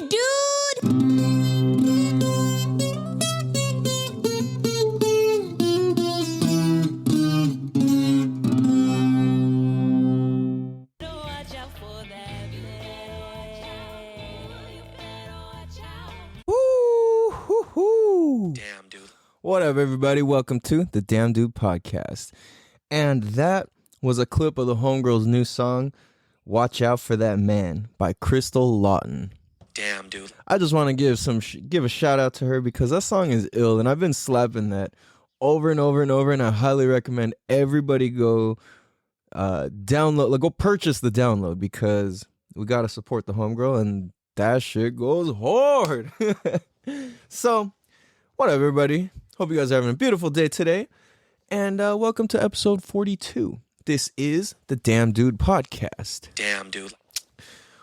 dude! Woo-hoo-hoo. Damn, dude. What up, everybody? Welcome to the Damn Dude Podcast. And that was a clip of the Homegirl's new song, Watch Out for That Man by Crystal Lawton. Damn, dude. I just want to give a shout out to her because that song is ill, and I've been slapping that over and over and over, and I highly recommend everybody go go purchase the download because we got to support the Homegirl, and that shit goes hard. So, what up, everybody? Hope you guys are having a beautiful day today, and welcome to episode 42. This is the Damn Dude Podcast. Damn, dude.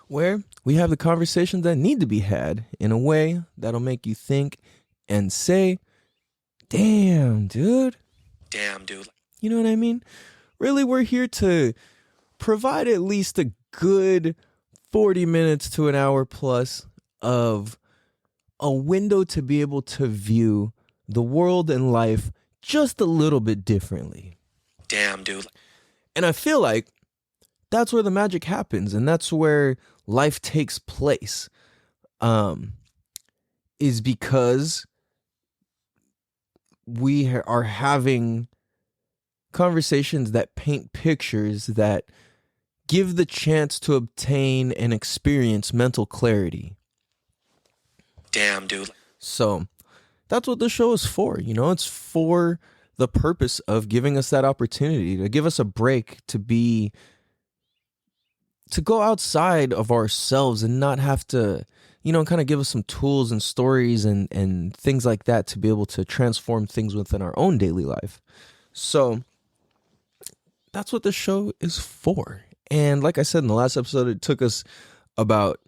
Where we have the conversations that need to be had in a way that'll make you think and say, damn, dude. Damn, dude. You know what I mean? Really, we're here to provide at least a good 40 minutes to an hour plus of a window to be able to view the world and life just a little bit differently. Damn, dude. And I feel like that's where the magic happens, and that's where life takes place, is because we are having conversations that paint pictures that give the chance to obtain and experience mental clarity. Damn, dude. So that's what the show is for. You know, it's for the purpose of giving us that opportunity to give us a break, to go outside of ourselves and not have to, you know, kind of give us some tools and stories and things like that to be able to transform things within our own daily life. So that's what the show is for. And like I said in the last episode, it took us about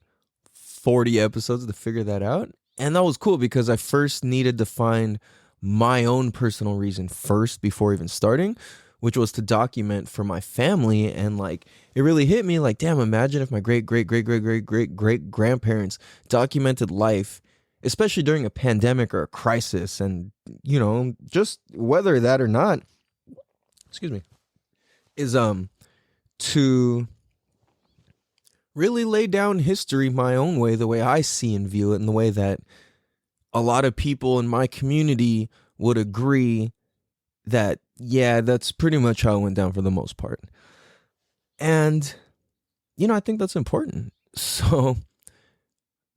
40 episodes to figure that out. And that was cool because I first needed to find my own personal reason first before even starting, which was to document for my family. And like, it really hit me like, damn, imagine if my great grandparents documented life, especially during a pandemic or a crisis, and, you know, just whether that or not, excuse me, is to really lay down history my own way, the way I see and view it, and the way that a lot of people in my community would agree that, yeah, that's pretty much how it went down for the most part. And, you know, I think that's important. So,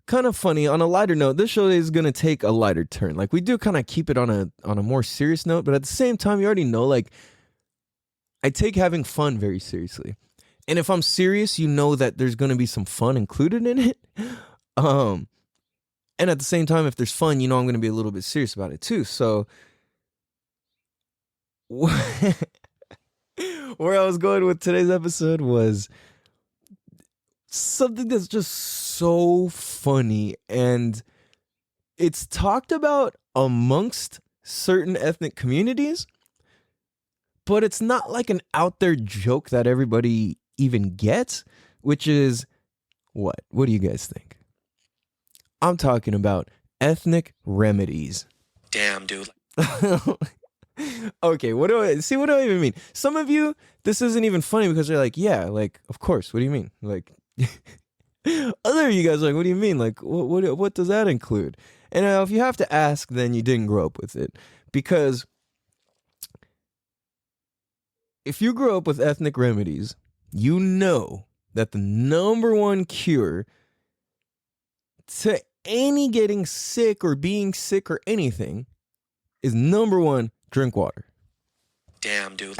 kind of funny, on a lighter note, this show is going to take a lighter turn. Like, we do kind of keep it on a more serious note, but at the same time, you already know, like, I take having fun very seriously. And if I'm serious, you know that there's going to be some fun included in it. And at the same time, if there's fun, you know I'm going to be a little bit serious about it too. So where I was going with today's episode was something that's just so funny. And it's talked about amongst certain ethnic communities, but it's not like an out there joke that everybody even gets, which is what? What do you guys think? I'm talking about ethnic remedies. Damn, dude. Okay, what do I even mean? Some of you, this isn't even funny because they're like, yeah, like, of course, what do you mean? Like, other of you guys are like, what do you mean? Like, what does that include? And if you have to ask, then you didn't grow up with it. Because if you grow up with ethnic remedies, you know that the number one cure to any getting sick or being sick or anything is number one, drink water. Damn, dude.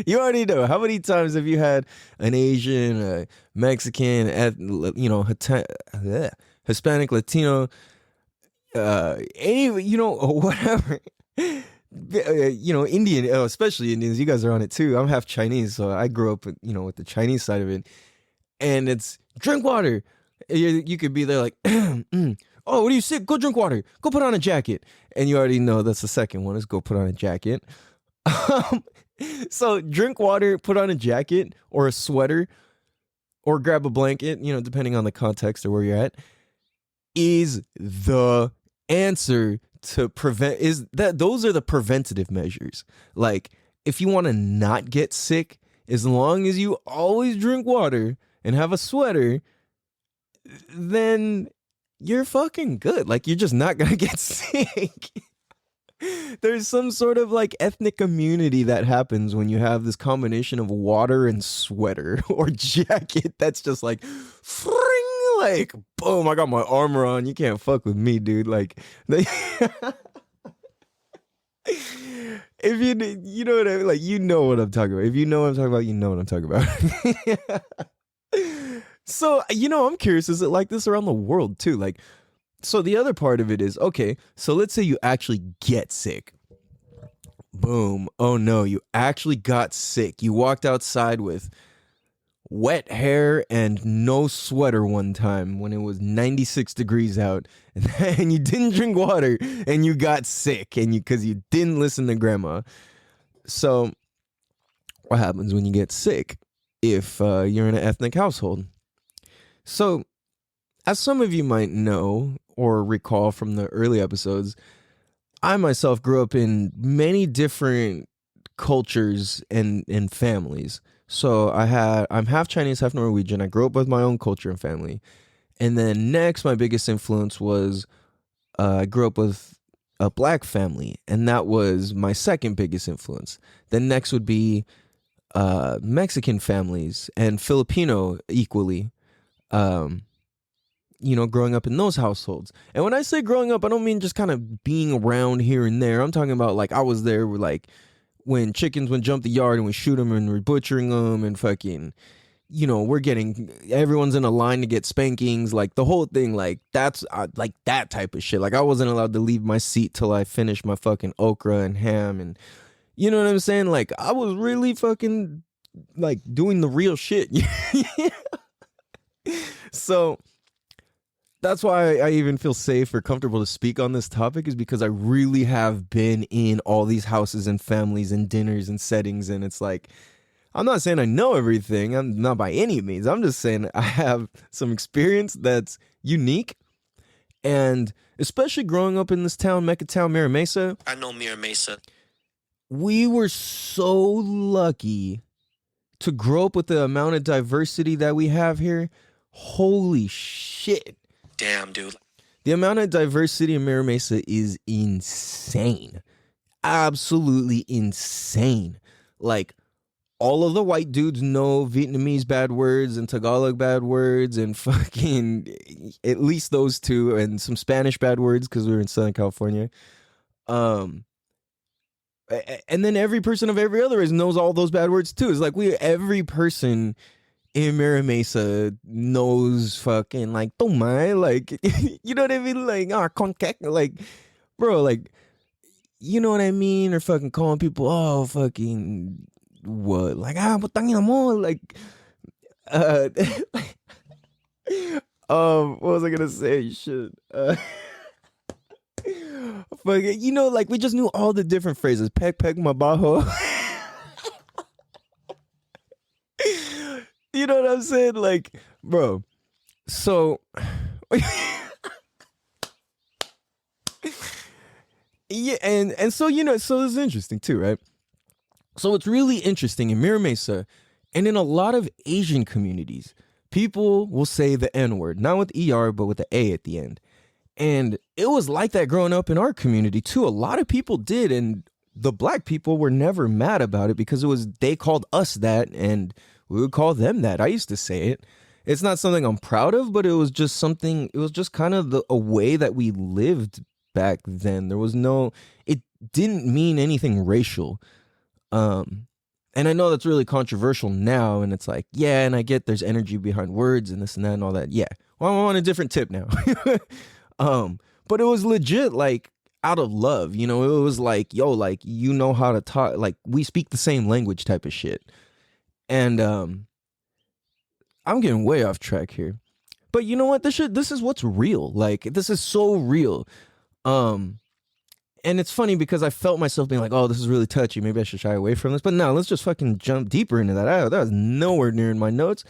You already know. How many times have you had an Asian, a Mexican, Hispanic, Latino, whatever, Indian, especially Indians. You guys are on it too. I'm half Chinese, so I grew up with the Chinese side of it. And it's drink water. You could be there like, oh, what are you sick? Go drink water. Go put on a jacket. And you already know that's the second one is go put on a jacket. So drink water, put on a jacket or a sweater or grab a blanket, depending on the context or where you're at. is the answer to prevent. Is that those are the preventative measures. Like, if you want to not get sick, as long as you always drink water and have a sweater, then you're fucking good. Like, you're just not gonna get sick. There's some sort of like ethnic immunity that happens when you have this combination of water and sweater or jacket that's just like fring, like boom, I got my armor on. You can't fuck with me, dude. Like they if you know what I mean, like you know what I'm talking about. If you know what I'm talking about, you know what I'm talking about. So, I'm curious, is it like this around the world too? Like, so the other part of it is, okay, so let's say you actually get sick. Boom. Oh no, you actually got sick. You walked outside with wet hair and no sweater one time when it was 96 degrees out, and you didn't drink water and you got sick and because you didn't listen to grandma. So what happens when you get sick if you're in an ethnic household? So, as some of you might know or recall from the early episodes, I myself grew up in many different cultures and families. So I'm half Chinese, half Norwegian. I grew up with my own culture and family. And then next, my biggest influence was I grew up with a black family, and that was my second biggest influence. Then next would be Mexican families and Filipino equally. Growing up in those households. And when I say growing up, I don't mean just kind of being around here and there. I'm talking about like I was there with, like, when chickens would jump the yard and we shoot them and we're butchering them and fucking, everyone's in a line to get spankings, like the whole thing. Like that's like that type of shit. Like I wasn't allowed to leave my seat till I finished my fucking okra and ham, and you know what I'm saying? Like I was really fucking like doing the real shit. So that's why I even feel safe or comfortable to speak on this topic, is because I really have been in all these houses and families and dinners and settings. And it's like, I'm not saying I know everything. I'm not by any means. I'm just saying I have some experience that's unique. And especially growing up in this town, Mecca Town, Mira Mesa. I know Mira Mesa. We were so lucky to grow up with the amount of diversity that we have here. Holy shit. Damn, dude. The amount of diversity in Mira Mesa is insane. Absolutely insane. Like, all of the white dudes know Vietnamese bad words and Tagalog bad words and fucking at least those two, and some Spanish bad words because we were in Southern California. And then every person of every other race knows all those bad words too. It's like every person in Mira Mesa knows fucking like tomai, like you know what I mean, like contact, like bro, like you know what I mean, or fucking calling people fucking what, like putangin mo, like what was I gonna say? Shit. Fucking, like we just knew all the different phrases. Peg mabaho. You know what I'm saying? Like, bro. So, yeah, and so so this is interesting too, right? So it's really interesting in Mira Mesa, and in a lot of Asian communities, people will say the N-word, not with ER, but with the A at the end. And it was like that growing up in our community too. A lot of people did, and the black people were never mad about it because they called us that, and we would call them that. I used to say it. It's not something I'm proud of, but it was just something, it was just kind of a way that we lived back then. It didn't mean anything racial. And I know that's really controversial now, and it's like, yeah, and I get there's energy behind words and this and that and all that. Yeah. Well, I'm on a different tip now. But it was legit, like, out of love, it was like, yo, like, you know how to talk, like, we speak the same language type of shit. And I'm getting way off track here, but you know what? This is what's real. Like, this is so real. And it's funny because I felt myself being like, oh, this is really touchy. Maybe I should shy away from this. But no, let's just fucking jump deeper into that. That was nowhere near in my notes.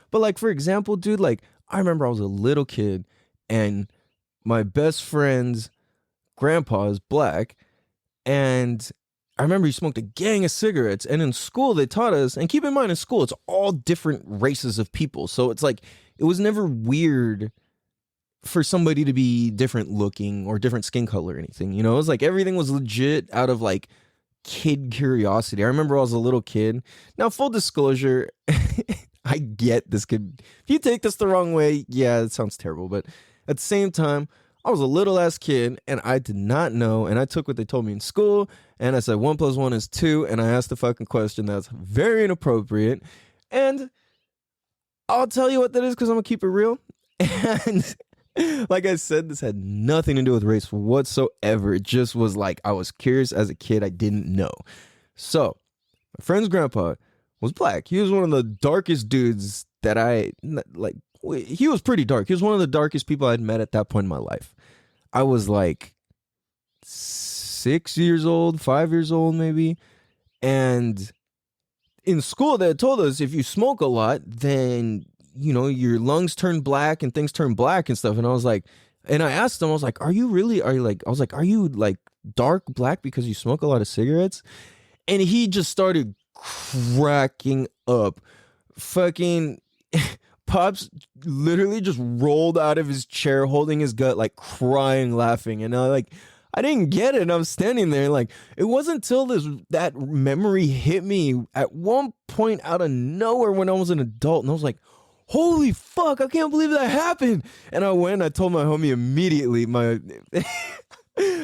But like, for example, dude, like I remember I was a little kid and my best friend's grandpa is black, and I remember he smoked a gang of cigarettes. And in school, they taught us, and keep in mind, in school, it's all different races of people. So it's like, it was never weird for somebody to be different looking or different skin color or anything. You know, it was like everything was legit out of like kid curiosity. I remember I was a little kid. Now, full disclosure, I get this could, if you take this the wrong way, yeah, it sounds terrible. But at the same time, I was a little ass kid and I did not know. And I took what they told me in school and I said 1 + 1 is 2. And I asked a fucking question that's very inappropriate. And I'll tell you what that is because I'm going to keep it real. And like I said, this had nothing to do with race whatsoever. It just was like I was curious as a kid. I didn't know. So my friend's grandpa was black. He was one of the darkest dudes that I like. He was pretty dark. He was one of the darkest people I'd met at that point in my life. I was like 6 years old, 5 years old maybe. And in school they had told us if you smoke a lot, then you know, your lungs turn black and things turn black and stuff. And I was like, and I asked him, I was like, are you like dark black because you smoke a lot of cigarettes? And he just started cracking up. Fucking Pops literally just rolled out of his chair holding his gut, like crying, laughing. And I didn't get it. And I'm standing there like, it wasn't until that memory hit me at one point out of nowhere when I was an adult. And I was like, holy fuck, I can't believe that happened. And I went and I told my homie immediately, I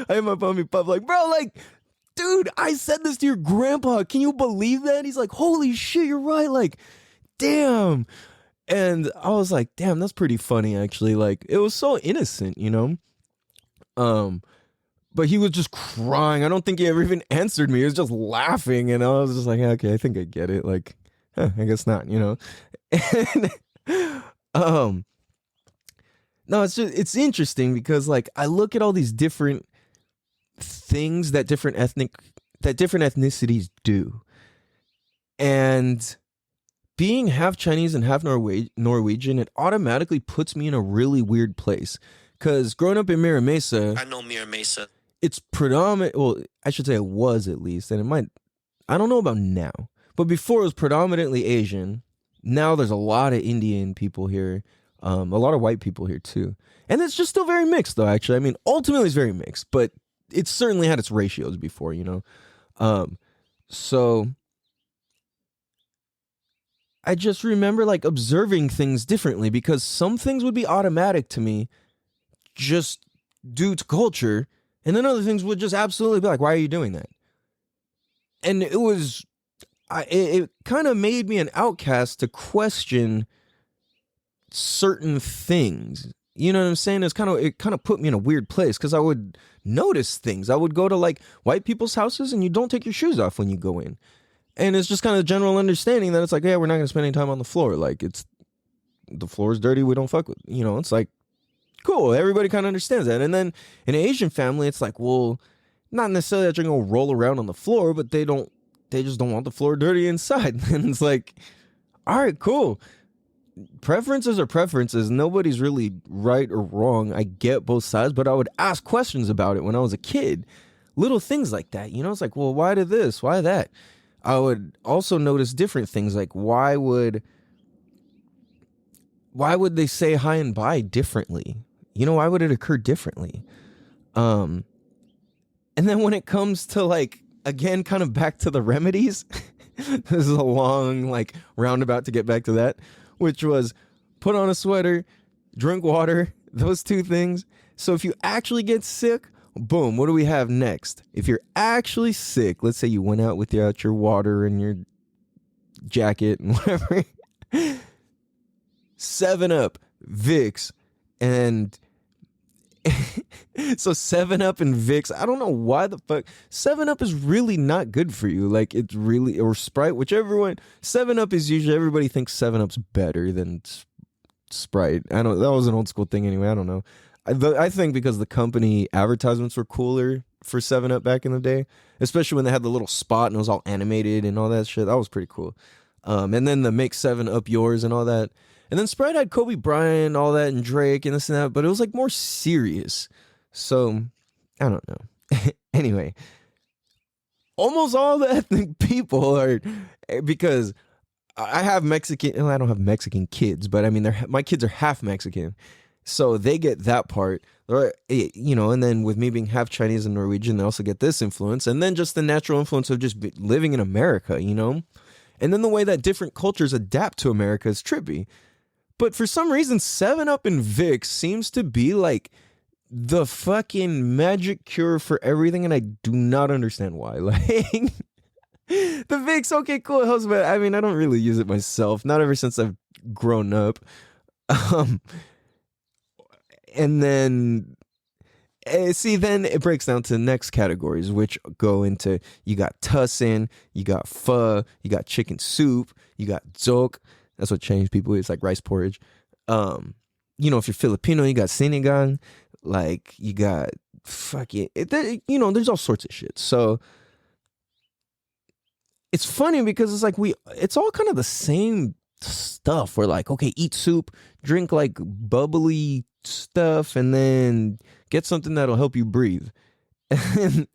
had my homie Puff like, bro, like, dude, I said this to your grandpa. Can you believe that? He's like, holy shit, you're right. Like, damn. And I was like, damn, that's pretty funny, actually. Like, it was so innocent, you know? But he was just crying. I don't think he ever even answered me. He was just laughing. And I was just like, okay, I think I get it. Like, I guess not, you know? And no, it's interesting because like I look at all these different things that different ethnicities do, and being half Chinese and half Norwegian, it automatically puts me in a really weird place. Because growing up in Mira Mesa, I know Mira Mesa. It's predominant. Well, I should say it was at least, and it might. I don't know about now, but before it was predominantly Asian. Now there's a lot of Indian people here, a lot of white people here too. And it's just still very mixed though, actually. I mean, ultimately it's very mixed, but it certainly had its ratios before, you know? So I just remember like observing things differently because some things would be automatic to me just due to culture. And then other things would just absolutely be like, why are you doing that? And it was... it kind of made me an outcast to question certain things. You know what I'm saying? It kind of put me in a weird place because I would notice things. I would go to like white people's houses and you don't take your shoes off when you go in. And it's just kind of general understanding that it's like, yeah, we're not going to spend any time on the floor. Like the floor is dirty. We don't fuck with, you know, it's like, cool. Everybody kind of understands that. And then in an Asian family, it's like, well, not necessarily that you're going to roll around on the floor, but they just don't want the floor dirty inside. And it's like, all right, cool. Preferences are preferences. Nobody's really right or wrong. I get both sides, but I would ask questions about it when I was a kid. Little things like that, you know? It's like, well, why did this? Why that? I would also notice different things like why would they say hi and bye differently? You know, why would it occur differently? And then when it comes to like, again, kind of back to the remedies. This is a long, like, roundabout to get back to that, which was put on a sweater, drink water, those two things. So if you actually get sick, boom, what do we have next? If you're actually sick, let's say you went out without your water and your jacket and whatever, 7-Up, Vicks, and... So 7-Up and Vicks, I don't know why the fuck 7-Up is really not good for you. Like it's really, or Sprite, whichever one. 7-Up is usually, everybody thinks 7-Up's better than Sprite. I don't, that was an old school thing anyway. I don't know. I think because the company advertisements were cooler for 7-Up back in the day, especially when they had the little spot and it was all animated and all that shit. That was pretty cool. And then the make 7-Up yours and all that. And then Sprite had Kobe Bryant, all that, and Drake and this and that, but it was like more serious. So I don't know. Anyway, almost all the ethnic people are, because I have Mexican. I don't have Mexican kids, but I mean, my kids are half Mexican, so they get that part. And then with me being half Chinese and Norwegian, they also get this influence, and then just the natural influence of just living in America, and then the way that different cultures adapt to America is trippy. But for some reason, 7-Up and Vicks seems to be like the fucking magic cure for everything, and I do not understand why. Like, the Vicks, okay, cool, it helps, but I mean, I don't really use it myself. Not ever since I've grown up. And then, then it breaks down to the next categories, which go into, you got tussin, you got pho, you got chicken soup, you got Tsoak. That's what Chinese people eat. It's like rice porridge. If you're Filipino, you got Sinigang. Like, you got there's all sorts of shit. So it's funny because it's like it's all kind of the same stuff. We're like, okay, eat soup, drink like bubbly stuff, and then get something that'll help you breathe. And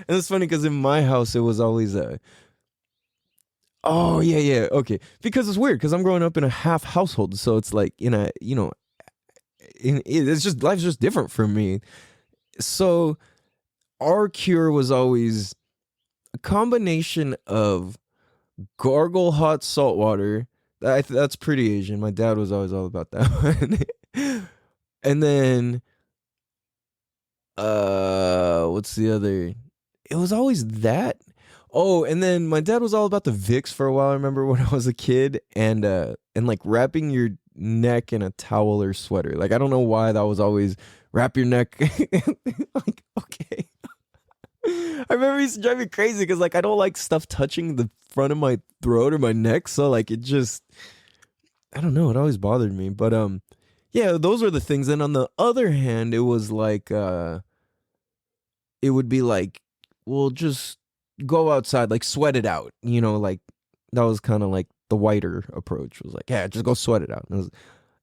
it's funny because in my house, it was always oh, yeah, okay. Because it's weird because I'm growing up in a half household. So it's like, it's just, life's just different for me. So our cure was always a combination of gargle hot salt water. That's pretty Asian. My dad was always all about that one. And then, what's the other? It was always that. Oh, and then my dad was all about the Vicks for a while. I remember when I was a kid, and like wrapping your neck in a towel or sweater. Like, I don't know why that was always wrap your neck. Like, okay. I remember it used to drive me crazy because like I don't like stuff touching the front of my throat or my neck. So like it just, I don't know. It always bothered me. But yeah, those are the things. And on the other hand, it was like it would be like, well, just go outside, like sweat it out. Like that was kind of like the whiter approach. It was like, yeah, just go sweat it out.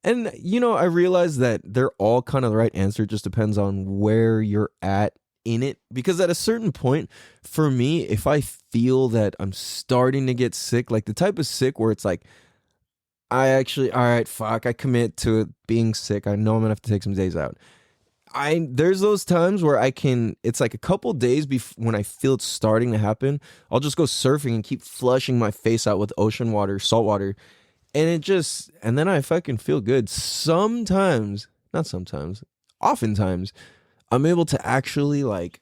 And I realized that they're all kind of the right answer. It just depends on where you're at in it. Because at a certain point, for me, if I feel that I'm starting to get sick, like the type of sick where it's like, all right, fuck, I commit to it being sick. I know I'm gonna have to take some days out. There's those times where it's like a couple days when I feel it's starting to happen, I'll just go surfing and keep flushing my face out with ocean water, salt water. And then I fucking feel good. Sometimes, not sometimes, oftentimes, I'm able to actually like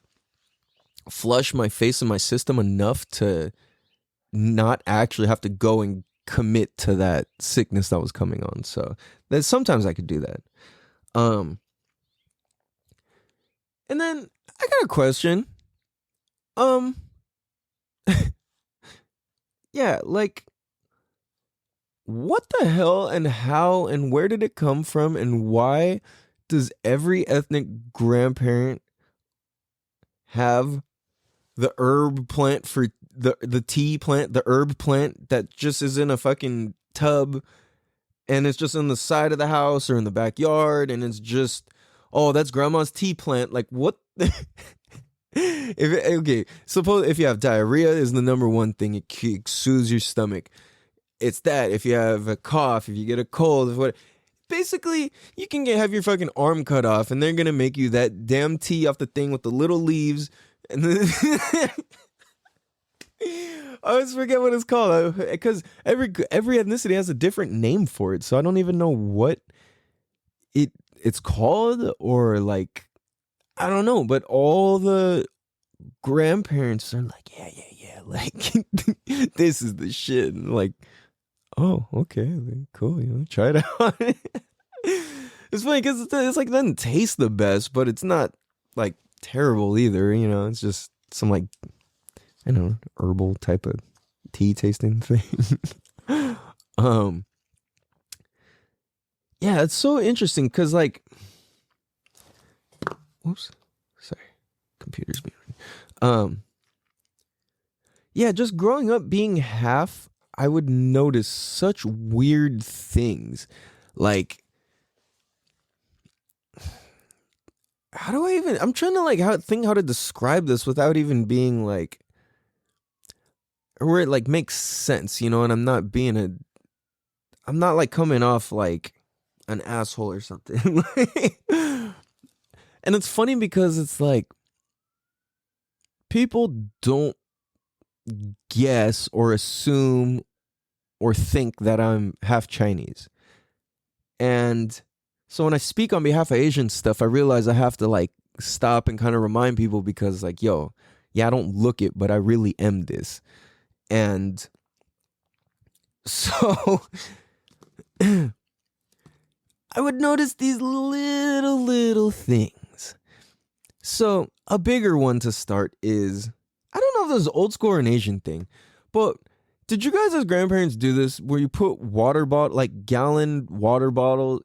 flush my face and my system enough to not actually have to go and commit to that sickness that was coming on. So sometimes I could do that. And then I got a question. Yeah, like, what the hell and how and where did it come from, and why does every ethnic grandparent have the herb plant for the tea plant, the herb plant that just is in a fucking tub and it's just on the side of the house or in the backyard, and it's just, oh, that's grandma's tea plant. Like, what? Suppose if you have diarrhea is the number one thing, it soothes your stomach. It's that. If you have a cough, if you get a cold, what? Basically, you can have your fucking arm cut off, and they're gonna make you that damn tea off the thing with the little leaves, and then I always forget what it's called because every ethnicity has a different name for it, so I don't even know what it's called, or like, I don't know. But all the grandparents are like, yeah, like this is the shit, and like, oh, okay, cool, try it out. It's funny because it's like, it doesn't taste the best, but it's not like terrible either. It's just some like, I don't know, herbal type of tea tasting thing. Yeah, it's so interesting because like, whoops, sorry, computer's being. Yeah, just growing up being half, I would notice such weird things. Like, how do I even? I'm trying to think how to describe this without even being like, where it like makes sense, you know. And I'm not like coming off like an asshole or something. And it's funny because it's like people don't guess or assume or think that I'm half Chinese. And so when I speak on behalf of Asian stuff, I realize I have to like stop and kind of remind people because like, yo, yeah, I don't look it, but I really am this. And so I would notice these little things. So a bigger one to start is, I don't know if this is old school or an Asian thing, but did you guys as grandparents do this where you put gallon bottles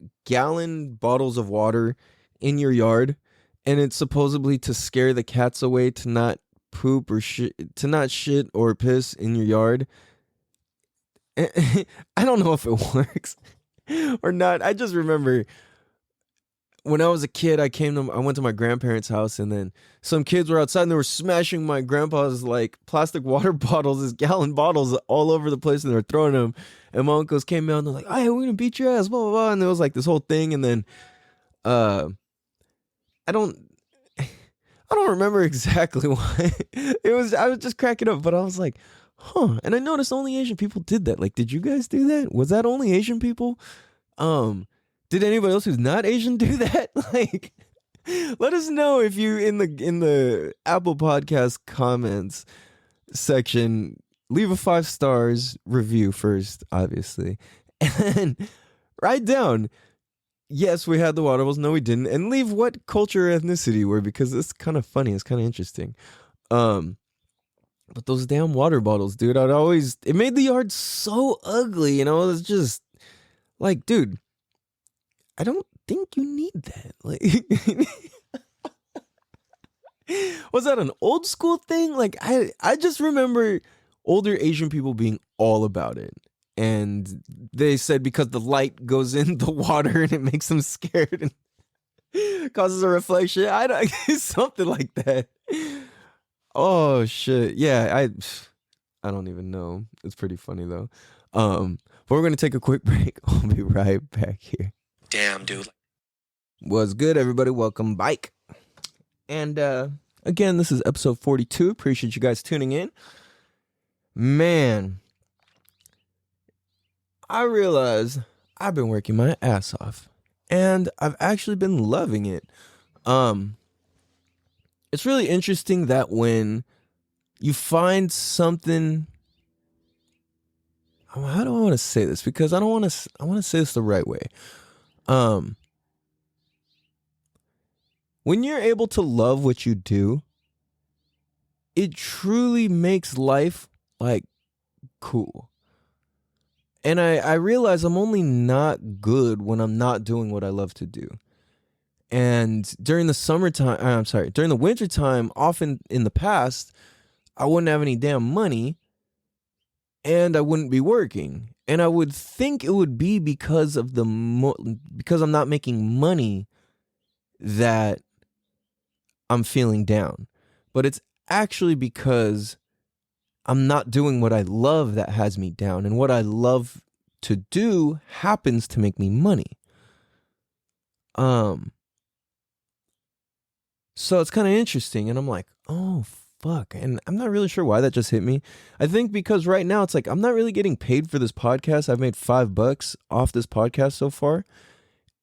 of water in your yard, and it's supposedly to scare the cats away to not poop or to not shit or piss in your yard? I don't know if it works or not. I just remember when I was a kid, I went to my grandparents' house, and then some kids were outside and they were smashing my grandpa's like plastic water bottles, his gallon bottles, all over the place, and they were throwing them. And my uncles came out and they're like, "Hey, we're gonna beat your ass," blah blah blah. And there was like this whole thing, and then I don't remember exactly why. I was just cracking up, but I was like, huh. And I noticed only Asian people did that. Like, did you guys do that? Was that only Asian people? Did anybody else who's not Asian do that? Like, let us know if you in the Apple Podcast comments section, leave a 5 stars review first, obviously, and write down, yes, we had the water bottles, no, we didn't, and leave what culture or ethnicity were, because it's kind of funny, it's kind of interesting. But those damn water bottles, dude, it made the yard so ugly, you know. It's just like, dude, I don't think you need that. Like, was that an old school thing? Like, I just remember older Asian people being all about it. And they said because the light goes in the water and it makes them scared and causes a reflection. Something like that. Oh shit. Yeah, I don't even know. It's pretty funny though. But we're gonna take a quick break. I'll be right back here. Damn, dude. What's good, everybody? Welcome back. And again, this is episode 42. Appreciate you guys tuning in. Man, I realize I've been working my ass off, and I've actually been loving it. It's really interesting that when you find something, how do I want to say this? Because I want to say this the right way. When you're able to love what you do, it truly makes life like cool. And I realize I'm only not good when I'm not doing what I love to do. And during the wintertime, often in the past, I wouldn't have any damn money and I wouldn't be working. And I would think it would be because of because I'm not making money that I'm feeling down. But it's actually because I'm not doing what I love that has me down. And what I love to do happens to make me money. So it's kind of interesting. And I'm like, oh, fuck. And I'm not really sure why that just hit me. I think because right now it's like I'm not really getting paid for this podcast. I've made $5 off this podcast so far.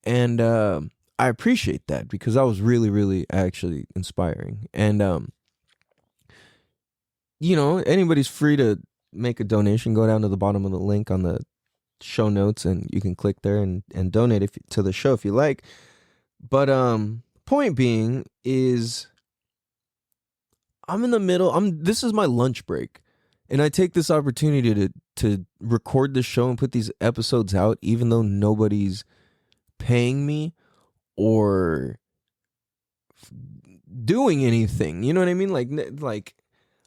And I appreciate that because that was really, really actually inspiring. And, you know, anybody's free to make a donation. Go down to the bottom of the link on the show notes and you can click there and donate to the show if you like. But point being is I'm in the middle. This is my lunch break. And I take this opportunity to record this show and put these episodes out even though nobody's paying me or doing anything. You know what I mean? Like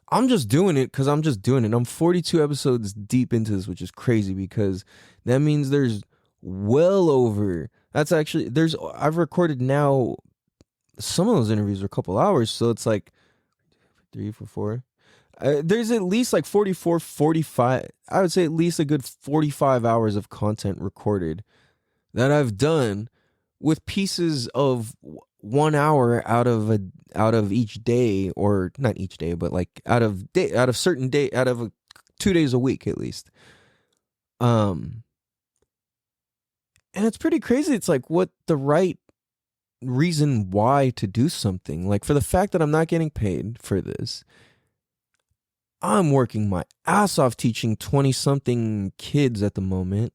I'm just doing it because I'm just doing it. I'm 42 episodes deep into this, which is crazy because that means there's well over. That's actually I've recorded now. Some of those interviews are a couple hours, so it's like 3 for 4. There's at least like 44, 45. I would say at least a good 45 hours of content recorded that I've done with pieces of 1 hour out of each day, or not each day, but like out of 2 days a week at least. And it's pretty crazy. It's like, what the right reason why to do something. Like, for the fact that I'm not getting paid for this, I'm working my ass off teaching 20 something kids at the moment.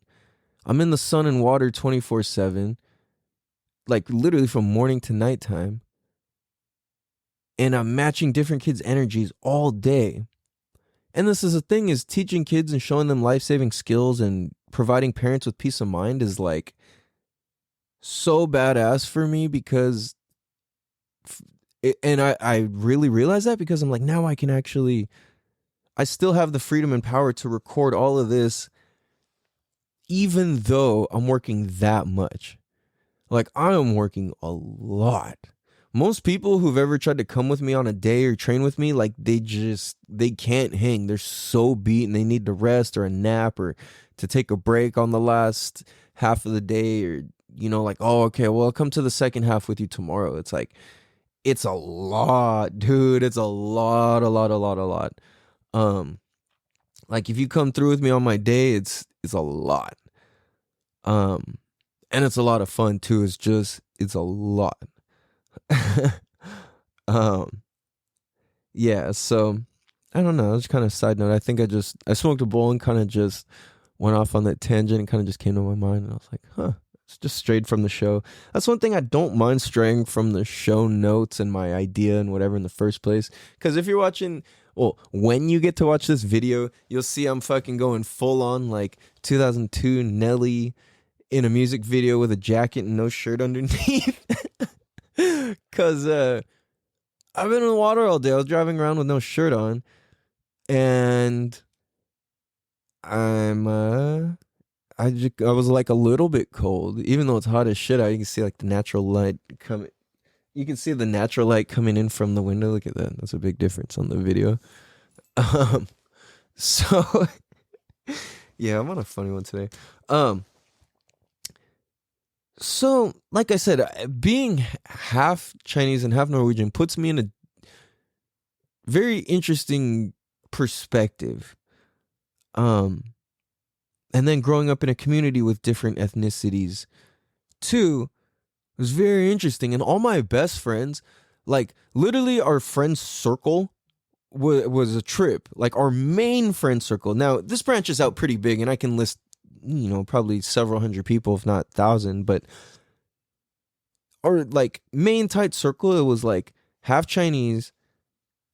I'm in the sun and water 24/7, like literally from morning to nighttime. And I'm matching different kids' energies all day. And this is the thing, is teaching kids and showing them life-saving skills and providing parents with peace of mind is like so badass for me, because I really realize that, because I'm like, now I still have the freedom and power to record all of this, even though I'm working that much. Like, I am working a lot. Most people who've ever tried to come with me on a day or train with me, like, they can't hang. They're so beaten. They need to rest or a nap or to take a break on the last half of the day, or, like, oh, okay, well, I'll come to the second half with you tomorrow. It's like, it's a lot, dude. It's a lot. Like, if you come through with me on my day, it's a lot. And it's a lot of fun too. It's a lot. Yeah, so I don't know. It's kind of side note. I think I smoked a bowl and kind of just went off on that tangent and kind of just came to my mind, and I was like, huh, it's just strayed from the show. That's one thing I don't mind, straying from the show notes and my idea and whatever in the first place. Because if you're watching, well, when you get to watch this video, you'll see I'm fucking going full on like 2002 Nelly in a music video with a jacket and no shirt underneath. Cause I've been in the water all day. I was driving around with no shirt on, and I was like a little bit cold, even though it's hot as shit out. You can see like the natural light coming. You can see the natural light coming in from the window. Look at that. That's a big difference on the video. So yeah, I'm on a funny one today. So, like I said, being half Chinese and half Norwegian puts me in a very interesting perspective. And then growing up in a community with different ethnicities too was very interesting. And all my best friends, like literally our friend circle was a trip. Like our main friend circle. Now, this branches out pretty big, and I can list, probably several hundred people, if not 1,000, but our like main tight circle, it was like half Chinese,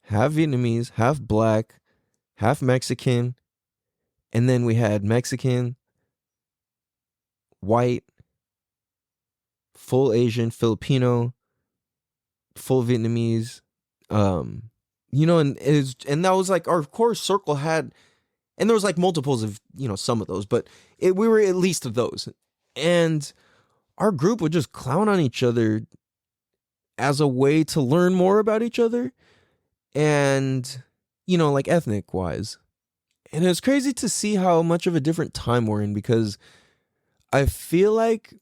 half Vietnamese, half black, half Mexican, and then we had Mexican, white, full Asian, Filipino, full Vietnamese, and that was like our core circle had. And there was like multiples of, some of those, but we were at least of those. And our group would just clown on each other as a way to learn more about each other and, like ethnic wise. And it was crazy to see how much of a different time we're in, because I feel like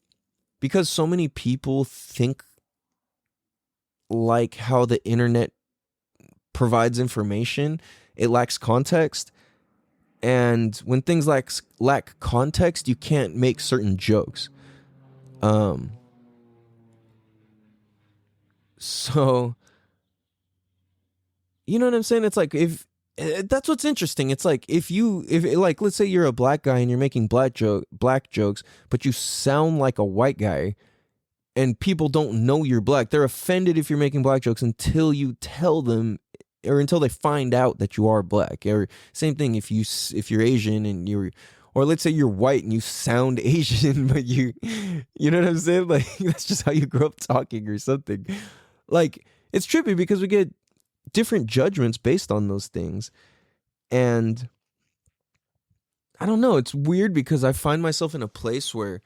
because so many people think like how the internet provides information, it lacks context. And when things lack context, you can't make certain jokes. So, you know what I'm saying? It's like, if that's what's interesting. It's like if like, let's say you're a black guy and you're making black jokes, but you sound like a white guy, and people don't know you're black. They're offended if you're making black jokes until you tell them, or until they find out that you are black. Or same thing if you're Asian and or let's say you're white and you sound Asian, but you know what I'm saying? Like, that's just how you grow up talking or something. Like, it's trippy because we get different judgments based on those things. And I don't know. It's weird because I find myself in a place where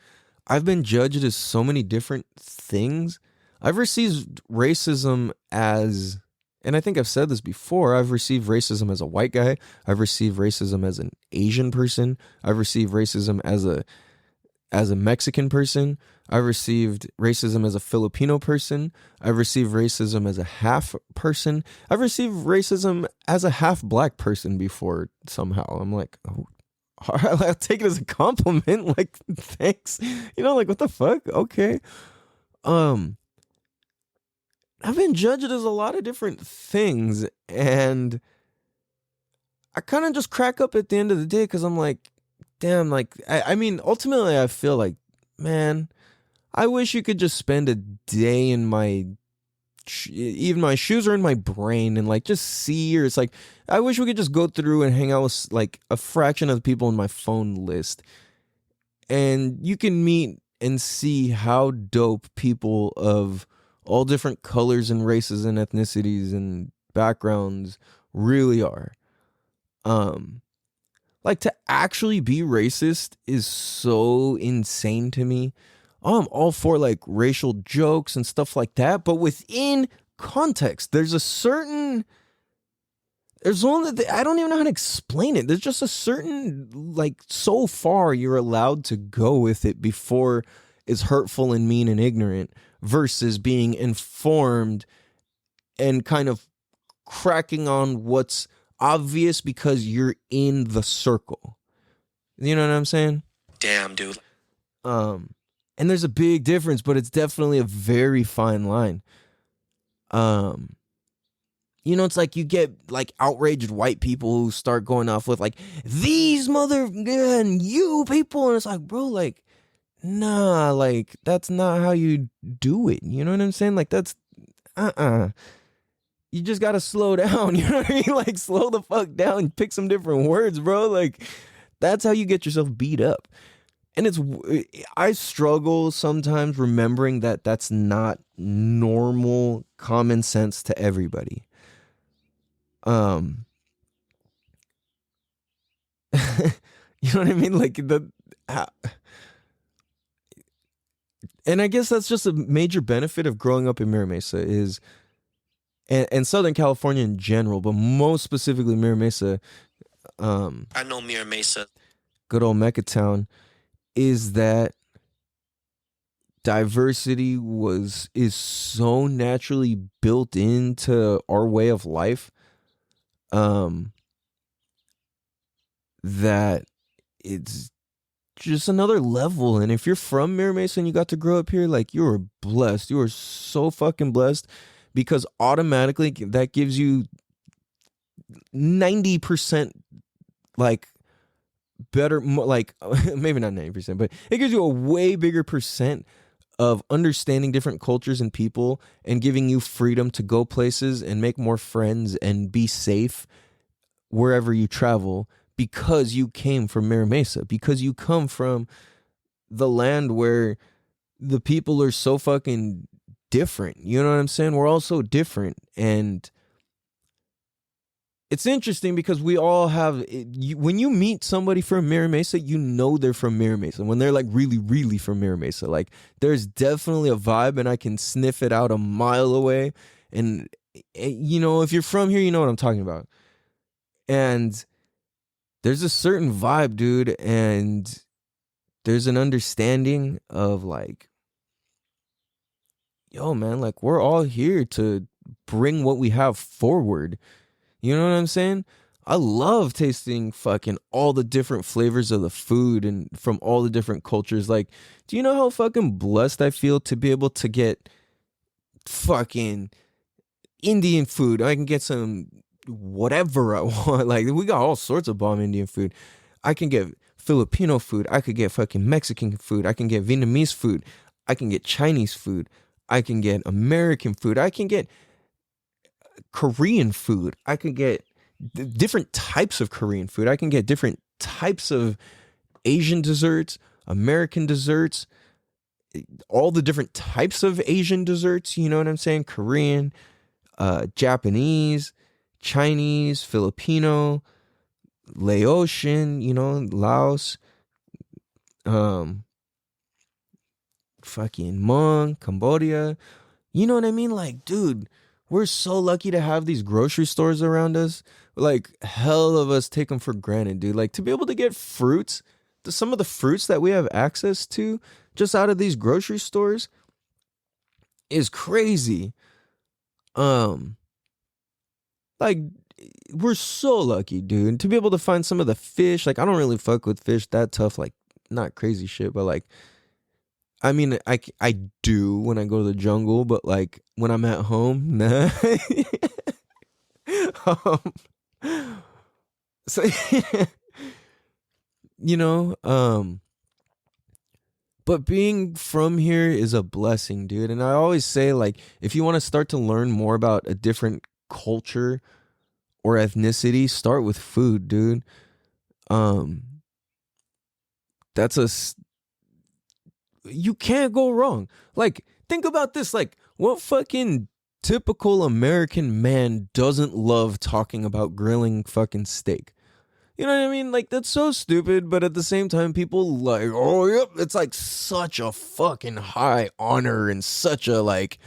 I've been judged as so many different things. I've received racism as, and I think I've said this before, I've received racism as a white guy. I've received racism as an Asian person. I've received racism as a Mexican person. I've received racism as a Filipino person. I've received racism as a half person. I've received racism as a half black person before somehow. I'm like, oh, I'll take it as a compliment. Like, thanks. You know, like, what the fuck? Okay. Um, I've been judged as a lot of different things, and I kind of just crack up at the end of the day because I'm like, damn, like, I mean, ultimately, I feel like, man, I wish you could just spend a day in my, even my shoes are in my brain and like just see, or it's like, I wish we could just go through and hang out with like a fraction of the people in my phone list. And you can meet and see how dope people of all different colors and races and ethnicities and backgrounds really are. Like, to actually be racist is so insane to me. I'm all for like racial jokes and stuff like that, but within context, there's only, I don't even know how to explain it. There's just a certain, like, so far you're allowed to go with it before it's hurtful and mean and ignorant versus being informed and kind of cracking on what's obvious because you're in the circle. You know what I'm saying? Damn, dude. And there's a big difference, but it's definitely a very fine line. You know, it's like you get like outraged white people who start going off with like, these and you people, and it's like, bro, like, nah, like, that's not how you do it. You know what I'm saying? Like, that's you just gotta slow down. You know what I mean? Like, slow the fuck down, pick some different words, bro. Like, that's how you get yourself beat up. And I struggle sometimes remembering that that's not normal common sense to everybody. You know what I mean? Like, and I guess that's just a major benefit of growing up in Mira Mesa is, and Southern California in general, but most specifically Mira Mesa. I know Mira Mesa. Good old Mecca town. Is that diversity is so naturally built into our way of life, that it's just another level. And if you're from Mira Mesa and you got to grow up here, like, you are blessed. You are so fucking blessed, because automatically that gives you 90% like better, like, maybe not 90%, but it gives you a way bigger percent of understanding different cultures and people and giving you freedom to go places and make more friends and be safe wherever you travel, because you came from Mira Mesa, because you come from the land where the people are so fucking different. You know what I'm saying? We're all so different. And it's interesting because we all have, when you meet somebody from Mira Mesa, you know they're from Mira Mesa. When they're like really, really from Mira Mesa, like, there's definitely a vibe and I can sniff it out a mile away. And, you know, if you're from here, you know what I'm talking about. And there's a certain vibe, dude. And there's an understanding of like, yo, man, like, we're all here to bring what we have forward. You know what I'm saying? I love tasting fucking all the different flavors of the food and from all the different cultures. Like, do you know how fucking blessed I feel to be able to get fucking Indian food? I can get some whatever I want. Like, we got all sorts of bomb Indian food. I can get Filipino food. I could get fucking Mexican food. I can get Vietnamese food. I can get Chinese food. I can get American food. I can get Korean food. I could get different types of Korean food. I can get different types of Asian desserts, American desserts, all the different types of Asian desserts. You know what I'm saying? Korean, Japanese, Chinese, Filipino. Laotian, Laos, um, fucking Hmong, Cambodia. You know what I mean? Like, dude, we're so lucky to have these grocery stores around us. Like, hell of us take them for granted, dude. Like, to be able to get fruits, some of the fruits that we have access to just out of these grocery stores is crazy. Like, we're so lucky, dude, to be able to find some of the fish. Like, I don't really fuck with fish that tough, like, not crazy shit, but like, I mean, I do when I go to the jungle, but like when I'm at home, nah. um, so you know, but being from here is a blessing, dude. And I always say, like, if you want to start to learn more about a different culture or ethnicity, start with food, dude. That's you can't go wrong. Like, think about this. Like, what fucking typical American man doesn't love talking about grilling fucking steak? You know what I mean? Like, that's so stupid, but at the same time, people like, oh, yep, it's like such a fucking high honor and such a like,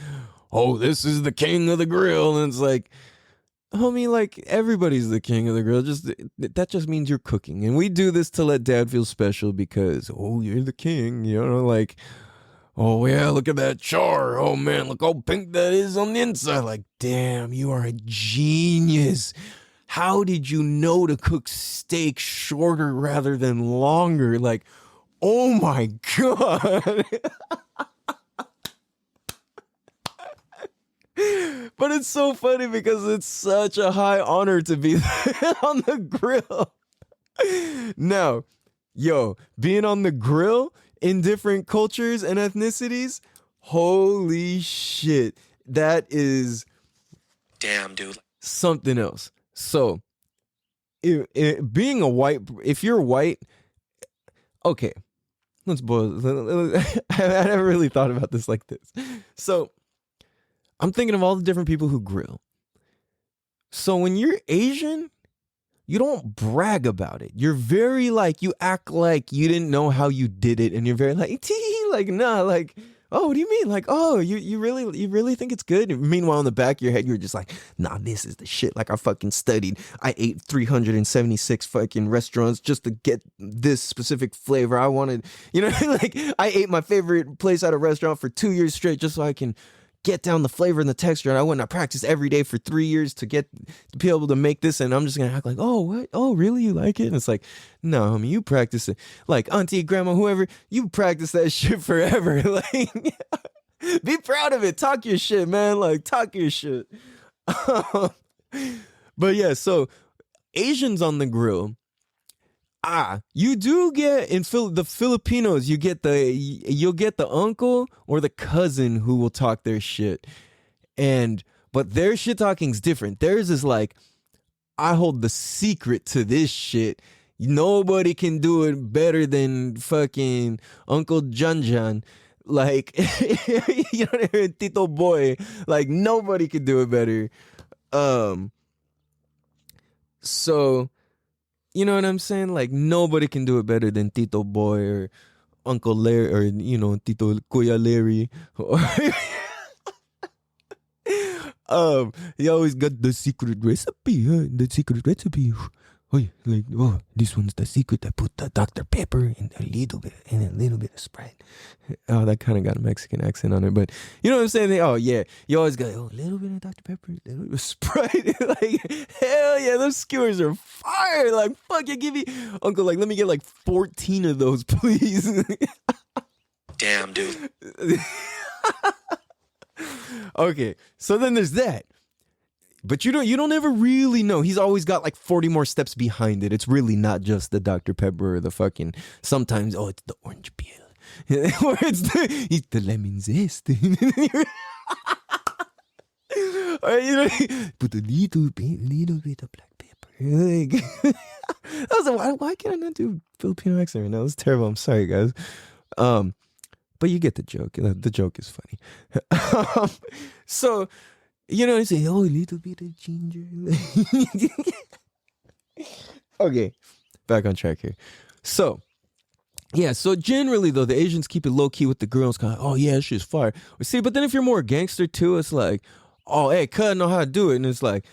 oh, this is the king of the grill. And it's like, homie, like, everybody's the king of the grill. Just that just means you're cooking. And we do this to let dad feel special because, oh, you're the king, like, oh yeah, look at that char. Oh man, look how pink that is on the inside. Like, damn, you are a genius. How did you know to cook steak shorter rather than longer? Like, oh my God. But it's so funny because it's such a high honor to be on the grill. Now, being on the grill in different cultures and ethnicities, holy shit, that is damn, dude, something else. So, being a white, if you're white, okay, let's boil. I never really thought about this like this. So, I'm thinking of all the different people who grill. So when you're Asian, you don't brag about it. You're very like, you act like you didn't know how you did it, and you're very like, tee, like, nah, like, oh, what do you mean? Like, oh, you really think it's good? Meanwhile, in the back of your head, you're just like, nah, this is the shit. Like, I fucking studied. I ate 376 fucking restaurants just to get this specific flavor I wanted. You know, like, I ate my favorite place at a restaurant for 2 years straight just so I can get down the flavor and the texture. And I went and I practiced every day for 3 years to be able to make this. And I'm just going to act like, oh, what? Oh, really? You like it? And it's like, no, homie, you practice it. Like, auntie, grandma, whoever, you practice that shit forever. Like, be proud of it. Talk your shit, man. Like, talk your shit. But yeah, so Asians on the grill. You do get in the Filipinos, you'll get the uncle or the cousin who will talk their shit. But their shit talking's different. Theirs is like, I hold the secret to this shit. Nobody can do it better than fucking Uncle Junjun. Like, you know what I mean? Tito Boy. Like, nobody can do it better. So, you know what I'm saying? Like, nobody can do it better than Tito Boy or Uncle Larry or, Tito Kuya Larry. He always got the secret recipe, huh? The secret recipe. Oh, yeah, like, oh, this one's the secret. I put the Dr. Pepper and a little bit of Sprite. Oh, that kind of got a Mexican accent on it, but you know what I'm saying? Oh, yeah, you always go, oh, a little bit of Dr. Pepper, a little bit of Sprite. Like, hell yeah, those skewers are fire. Like, fuck yeah, give me, Uncle, like, let me get like 14 of those, please. Damn, dude. Okay, so then there's that. But you don't ever really know. He's always got like 40 more steps behind it. It's really not just the Dr. Pepper or the fucking, sometimes, oh, it's the orange peel. Or it's the lemon zest. Or, put a little bit of black pepper. Like, I was like, why can't I not do Filipino accent right now? That's terrible. I'm sorry, guys. But you get the joke. The joke is funny. So, you say, oh, a little bit of ginger. Okay, back on track here. So, yeah, so generally though, the Asians keep it low key with the girls, kind of, oh yeah, she's fire. See, but then if you're more gangster too, it's like, oh hey, cut know how to do it, and it's like,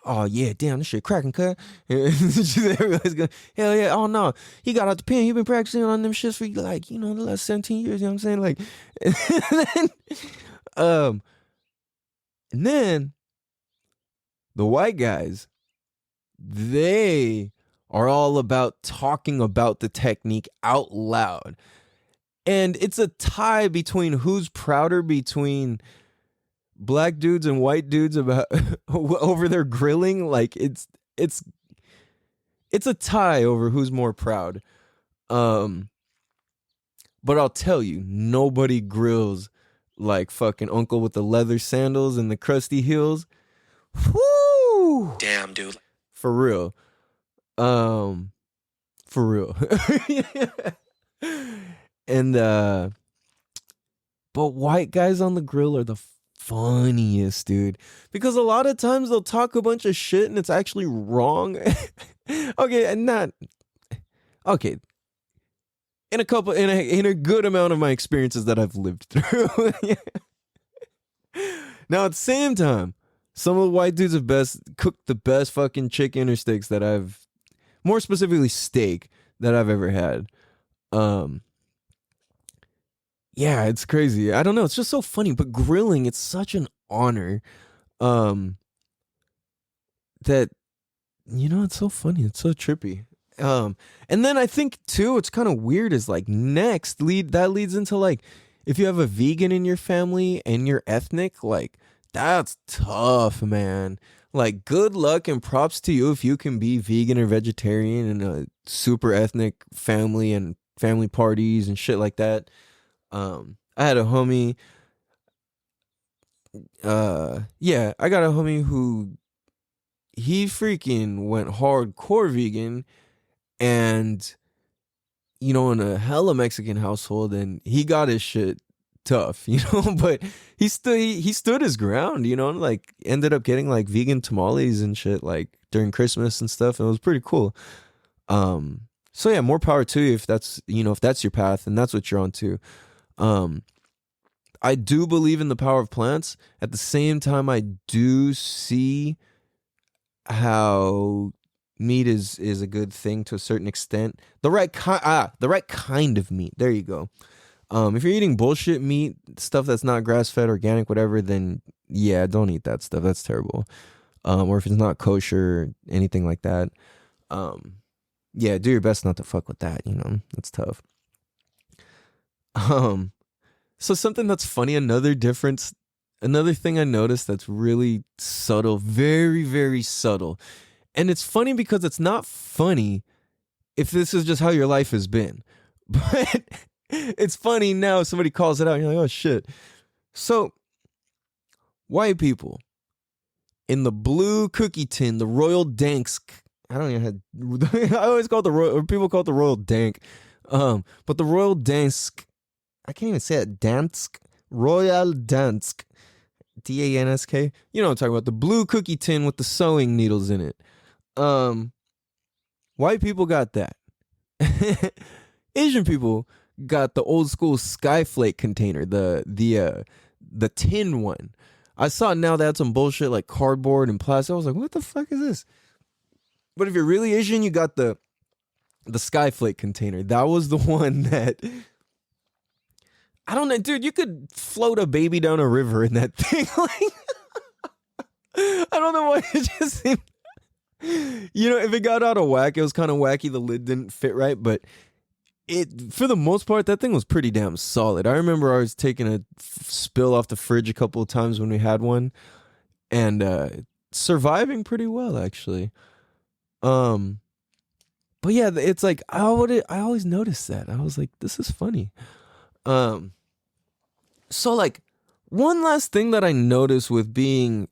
oh yeah, damn, this shit cracking, cut. Everybody's going, hell yeah, oh no, he got out the pen, he been practicing on them shits for like, the last 17 years. You know what I'm saying? Like, and um, and then the white guys, they are all about talking about the technique out loud. And it's a tie between who's prouder between black dudes and white dudes about over their grilling. Like it's a tie over who's more proud. But I'll tell you, nobody grills like fucking uncle with the leather sandals and the crusty heels. Whoo! Damn, dude. For real. For real. And but white guys on the grill are the funniest, dude, because a lot of times they'll talk a bunch of shit and it's actually wrong. Okay, and not okay. In a good amount of my experiences that I've lived through. Now at the same time, some of the white dudes have cooked the best fucking chicken or steaks that more specifically steak, that I've ever had. Yeah, it's crazy. I don't know. It's just so funny. But grilling, it's such an honor. That it's so funny. It's so trippy. And then I think too, it's kind of weird is like that leads into like, if you have a vegan in your family and you're ethnic, like that's tough, man. Like good luck and props to you if you can be vegan or vegetarian in a super ethnic family and family parties and shit like that. I had a homie. Yeah, I got a homie who he freaking went hardcore vegan, and in a hella Mexican household, and he got his shit tough, but he stood his ground, and like ended up getting like vegan tamales and shit like during Christmas and stuff, and it was pretty cool. So yeah, more power to you if that's your path and that's what you're onto. I do believe in the power of plants. At the same time, I do see how meat is a good thing to a certain extent. The right kind of meat. There you go. If you're eating bullshit meat, stuff that's not grass-fed, organic, whatever, then yeah, don't eat that stuff. That's terrible. Or if it's not kosher, anything like that. Yeah, do your best not to fuck with that, That's tough. So something that's funny, another thing I noticed that's really subtle, very, very subtle. And it's funny because it's not funny if this is just how your life has been. But it's funny now somebody calls it out and you're like, oh shit. So white people in the blue cookie tin, the Royal Danske. I don't even have, I always call it the Royal, or people call it the Royal Dank. But the Royal Danske, I can't even say it. Dansk. Royal Danske. Dansk. You know what I'm talking about. The blue cookie tin with the sewing needles in it. White people got that. Asian people got the old school Flake container, the tin one. I saw now they had some bullshit like cardboard and plastic. I was like, what the fuck is this? But if you're really Asian, you got the Flake container. That was the one that, I don't know, dude, you could float a baby down a river in that thing. Like, I don't know why it just seemed, if it got out of whack, it was kind of wacky. The lid didn't fit right, but for the most part, that thing was pretty damn solid. I remember I was taking a spill off the fridge a couple of times when we had one, and surviving pretty well, actually. But yeah, it's like I always noticed that. I was like, this is funny. So like one last thing that I noticed with being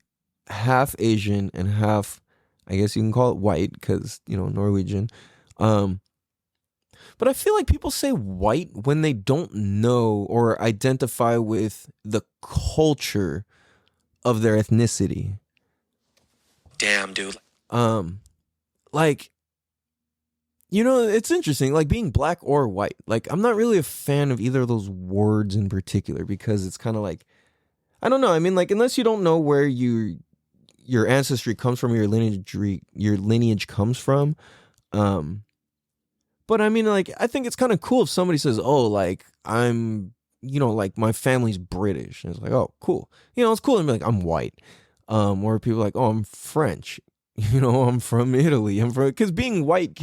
half Asian and half, I guess you can call it white because, Norwegian. But I feel like people say white when they don't know or identify with the culture of their ethnicity. Damn, dude. Like It's interesting, like being black or white. Like, I'm not really a fan of either of those words in particular because it's kind of like, I don't know. I mean, like, unless you don't know where your ancestry comes from, your lineage comes from. Um, but I mean, like, I think it's kind of cool if somebody says, "Oh, like like my family's British," and it's like, "Oh, cool." It's cool to be like, "I'm white," or people are like, "Oh, I'm French." I'm from Italy. Because being white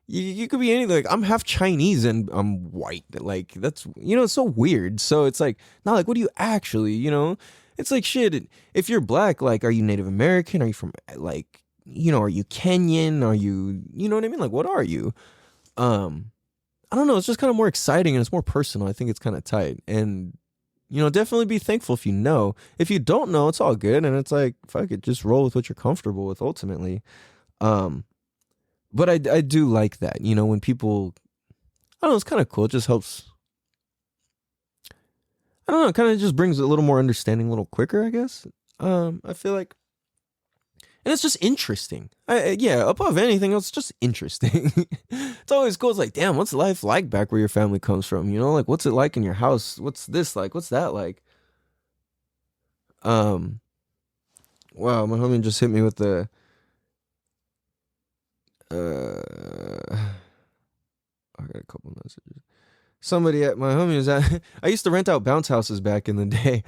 you could be anything. Like, I'm half Chinese and I'm white. Like, that's, it's so weird. So it's like, not like, what do you actually, It's like, shit, if you're black, like, are you Native American? Are you from, like, are you Kenyan? Are you know what I mean? Like, what are you? Um, I don't know. It's just kind of more exciting and it's more personal. I think it's kind of tight. And, definitely be thankful if you know. If you don't know, it's all good. And it's like, fuck it, just roll with what you're comfortable with ultimately. Um, but I do like that, when people, I don't know, it's kind of cool. It just helps. I don't know. It kind of just brings a little more understanding a little quicker, I guess. I feel like, and it's just interesting. Yeah, above anything else, just interesting. It's always cool. It's like, damn, what's life like back where your family comes from? Like, what's it like in your house? What's this like? What's that like? Um, wow, my homie just hit me with the, I got a couple messages. Somebody at my homie was at, I used to rent out bounce houses back in the day,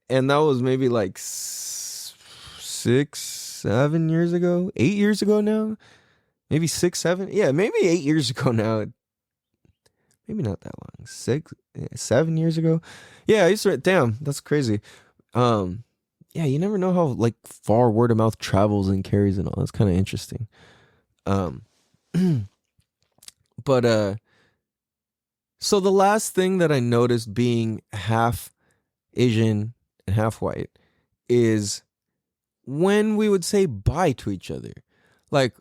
and that was maybe like 6, 7 years ago, 8 years ago now, maybe 6, 7, yeah, maybe 8 years ago now, maybe not that long, 6, 7 years ago, yeah, I used to rent. Damn, that's crazy. Um, yeah, you never know how like far word of mouth travels and carries and all. That's kind of interesting. Um, but so the last thing that I noticed being half Asian and half white is when we would say bye to each other. Like,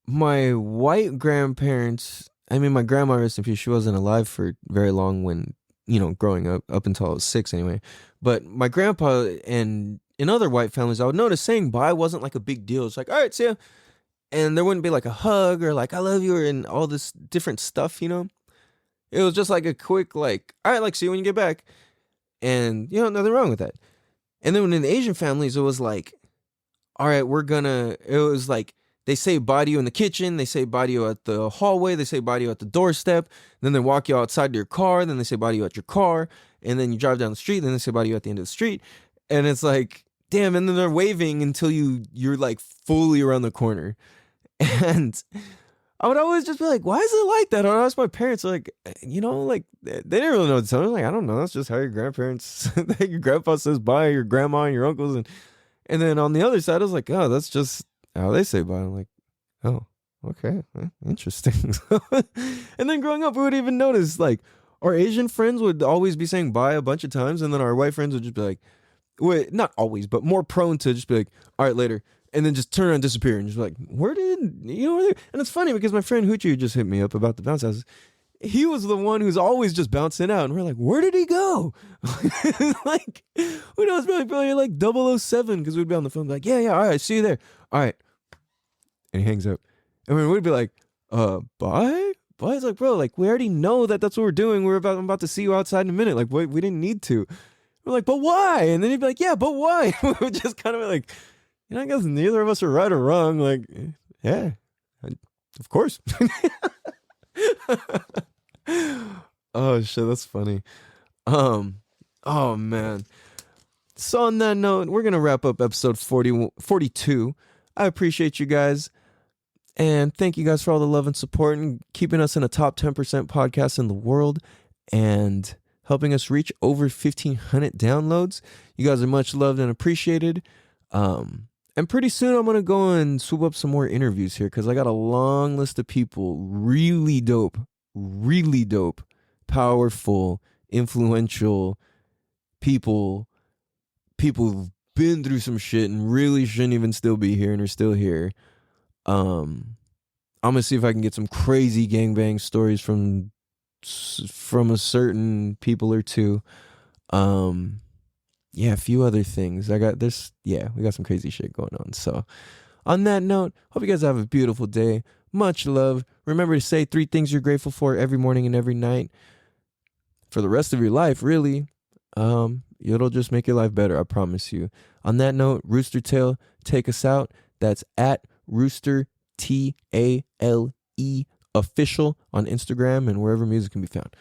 my white grandparents, I mean, my grandma, rest in peace, she wasn't alive for very long when, growing up until I was 6 anyway. But my grandpa and in other white families, I would notice saying bye wasn't like a big deal. It's like, all right, see ya. And there wouldn't be like a hug or like, I love you, and all this different stuff. It was just like a quick, like, all right, like, see you when you get back. And, nothing wrong with that. And then when in the Asian families, it was like, all right, it was like, they say bye to you in the kitchen, they say bye to you at the hallway, they say bye to you at the doorstep, then they walk you outside to your car, then they say bye to you at your car, and then you drive down the street, then they say bye to you at the end of the street. And it's like, damn, and then they're waving until you're like fully around the corner. And I would always just be like, why is it like that? I would ask my parents, like, like, they didn't really know what to tell me. Like, I don't know. That's just how your grandparents, your grandpa says bye, your grandma and your uncles. And then on the other side, I was like, oh, that's just how they say bye. I'm like, oh, okay. Interesting. And then growing up, we would even notice, like, our Asian friends would always be saying bye a bunch of times. And then our white friends would just be like, wait, not always, but more prone to just be like, all right, later. And then just turn around and disappear and just be like, where did, where and it's funny because my friend Hoochie just hit me up about the bounce houses. He was the one who's always just bouncing out. And we're like, where did he go? Like, who knows, probably like 007, because we'd be on the phone like, yeah, all right, see you there. All right. And he hangs up. And we'd be like, bye? Bye? It's like, bro, like, we already know that that's what we're doing. I'm about to see you outside in a minute. Like, we didn't need to. We're like, but why? And then he'd be like, yeah, but why? We would just kind of be like, I guess neither of us are right or wrong. Like, yeah, of course. Oh shit, that's funny. Oh man. So on that note, we're gonna wrap up episode 42. I appreciate you guys, and thank you guys for all the love and support and keeping us in a top 10% podcast in the world and helping us reach over 1,500 downloads. You guys are much loved and appreciated. And pretty soon I'm going to go and swoop up some more interviews here because I got a long list of people, really dope, powerful, influential people who've been through some shit and really shouldn't even still be here and are still here. I'm going to see if I can get some crazy gangbang stories from a certain people or two. Yeah, a few other things. We got some crazy shit going on. So on that note, hope you guys have a beautiful day. Much love. Remember to say 3 things you're grateful for every morning and every night. For the rest of your life, really. It'll just make your life better, I promise you. On that note, Rooster Tail, take us out. That's at Rooster TALE official on Instagram and wherever music can be found.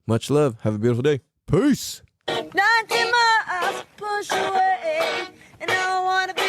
Much love. Have a beautiful day. Peace. 90 miles push away, and I wanna be